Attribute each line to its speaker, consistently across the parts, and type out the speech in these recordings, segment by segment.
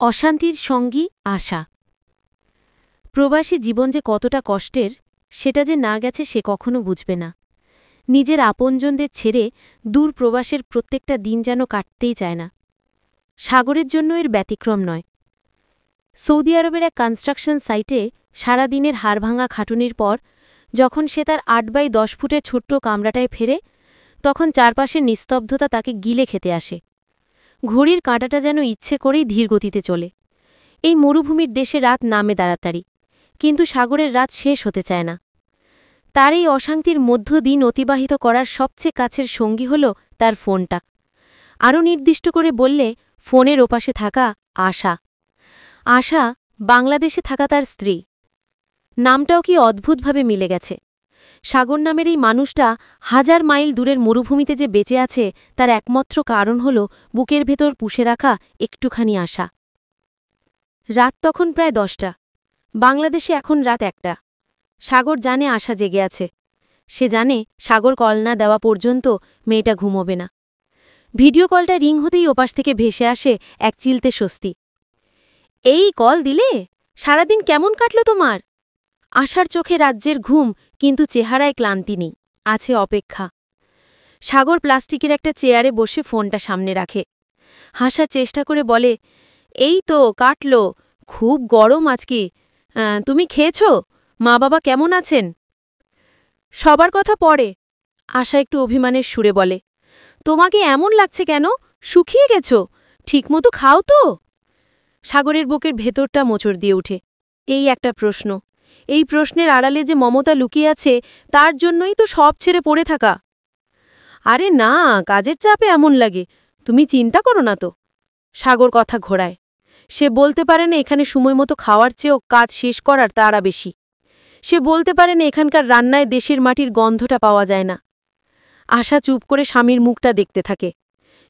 Speaker 1: অশান্তির সঙ্গী আশা। প্রবাসী জীবন যে কতটা কষ্টের সেটা যে না গেছে সে কখনো বুঝবে না। নিজের আপনজনদের ছেড়ে দূর প্রবাসের প্রত্যেকটা দিন যেন কাটতেই চায় না। সাগরের জন্য এর ব্যতিক্রম নয়। সৌদি আরবের এক কনস্ট্রাকশন সাইটে সারাদিনের হাড়ভাঙা খাটুনির পর যখন সে তার ৮x১০ ফুটের ছোট্ট কামরাটায় ফেরে, তখন চারপাশের নিস্তব্ধতা তাকে গিলে খেতে আসে। ঘড়ির কাঁটাটা যেন ইচ্ছে করেই ধীরগতিতে চলে। এই মরুভূমির দেশে রাত নামে তাড়াতাড়ি, কিন্তু সাগরের রাত শেষ হতে চায় না। তার এই অশান্তির মধ্য দিন অতিবাহিত করার সবচেয়ে কাছের সঙ্গী হল তার ফোনটা। আরও নির্দিষ্ট করে বললে, ফোনের ওপাশে থাকা আশা। আশা বাংলাদেশে থাকা তার স্ত্রী। নামটাও কি অদ্ভুতভাবে মিলে গেছে। সাগর নামের এই মানুষটা ১০০০ মাইল দূরের মরুভূমিতে যে বেঁচে আছে তার একমাত্র কারণ হল বুকের ভেতর পুষে রাখা একটুখানি আশা। রাত তখন প্রায় ১০টা। বাংলাদেশে এখন রাত ১টা। সাগর জানে আশা জেগে আছে। সে জানে সাগর কল না দেওয়া পর্যন্ত মেয়েটা ঘুমোবে না। ভিডিও কলটা রিং হতেই ওপাশ থেকে ভেসে আসে এক চিলতে স্বস্তি। এই কল দিলে? সারাদিন কেমন কাটল তোমার? আশার চোখে রাজ্যের ঘুম, কিন্তু চেহারায় ক্লান্তি নেই, আছে অপেক্ষা। সাগর প্লাস্টিকের একটা চেয়ারে বসে ফোনটা সামনে রাখে। হাসার চেষ্টা করে বলে, এই তো কাটল। খুব গরম আজকে। তুমি খেয়েছ? মা বাবা কেমন আছেন? সবার কথা পরে, আশা একটু অভিমানের সুরে বলে। তোমাকে এমন লাগছে কেন? শুকিয়ে গেছ? ঠিকমতো খাও তো? সাগরের বুকের ভেতরটা মোচড় দিয়ে উঠে। এই একটা প্রশ্ন, এই প্রশ্নের আড়ালে যে মমতা লুকিয়ে আছে, তার জন্যই তো সব ছেড়ে পড়ে থাকা। আরে না, কাজের চাপে এমন লাগে, তুমি চিন্তা করো না তো। সাগর কথা ঘোরায়। সে বলতে পারে না এখানে সময়মতো খাওয়ার চেয়েও কাজ শেষ করার তাড়া বেশি। সে বলতে পারে না এখানকার রান্নায় দেশের মাটির গন্ধটা পাওয়া যায় না। আশা চুপ করে স্বামীর মুখটা দেখতে থাকে।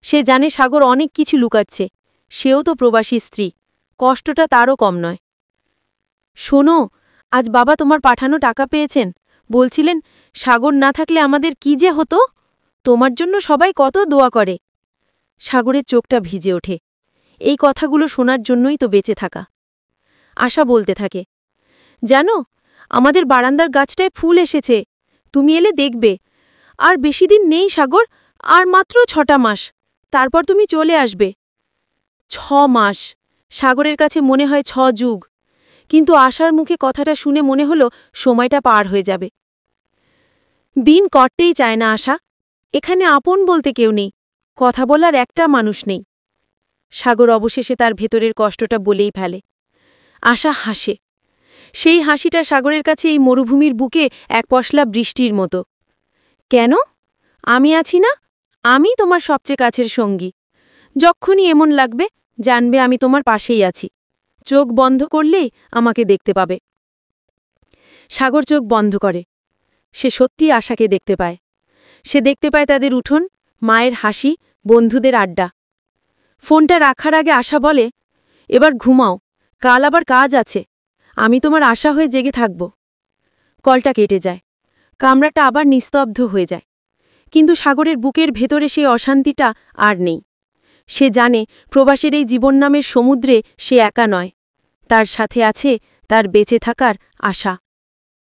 Speaker 1: সে জানে সাগর অনেক কিছু লুকাচ্ছে। সেও তো প্রবাসী স্ত্রী, কষ্টটা তারও কম নয়। শোনো, আজ বাবা তোমার পাঠানো টাকা পেয়েছেন। বলছিলেন সাগর না থাকলে আমাদের কি যে হতো। তোমার জন্য সবাই কত দোয়া করে। সাগরের চোখটা ভিজে ওঠে। এই কথাগুলো শোনার জন্যই তো বেঁচে থাকা। আশা বলতে থাকে, জানো, আমাদের বারান্দার গাছটায় ফুল এসেছে। তুমি এলে দেখবে। আর বেশি দিন নেই সাগর, আর মাত্র ৬টা মাস, তারপর তুমি চলে আসবে। ৬ মাস! সাগরের কাছে মনে হয় ৬ যুগ। কিন্তু আশার মুখে কথাটা শুনে মনে হলো সময়টা পার হয়ে যাবে। দিন কটতেই চায় না আশা। এখানে আপন বলতে কেউ নেই, কথা বলার একটা মানুষ নেই। সাগর অবশেষে তার ভেতরের কষ্টটা বলেই ফেলে। আশা হাসে। সেই হাসিটা সাগরের কাছে এই মরুভূমির বুকে এক পশলা বৃষ্টির মতো। কেন? আমি আছি না? আমি তোমার সবচেয়ে কাছের সঙ্গী। যখনই এমন লাগবে জানবে আমি তোমার পাশেই আছি। চোখ বন্ধ করলেই আমাকে দেখতে পাবে। সাগর চোখ বন্ধ করে। সে সত্যি আশাকে দেখতে পায়। সে দেখতে পায় তাদের উঠোন, মায়ের হাসি, বন্ধুদের আড্ডা। ফোনটা রাখার আগে আশা বলে, এবার ঘুমাও, কাল আবার কাজ আছে। আমি তোমার আশা হয়ে জেগে থাকব। কলটা কেটে যায়। কামরাটা আবার নিস্তব্ধ হয়ে যায়। কিন্তু সাগরের বুকের ভেতরে সেই অশান্তিটা আর নেই। সে জানে প্রবাসের এই জীবন নামের সমুদ্রে সে একা নয়। তার সাথে আছে তার বেঁচে থাকার আশা।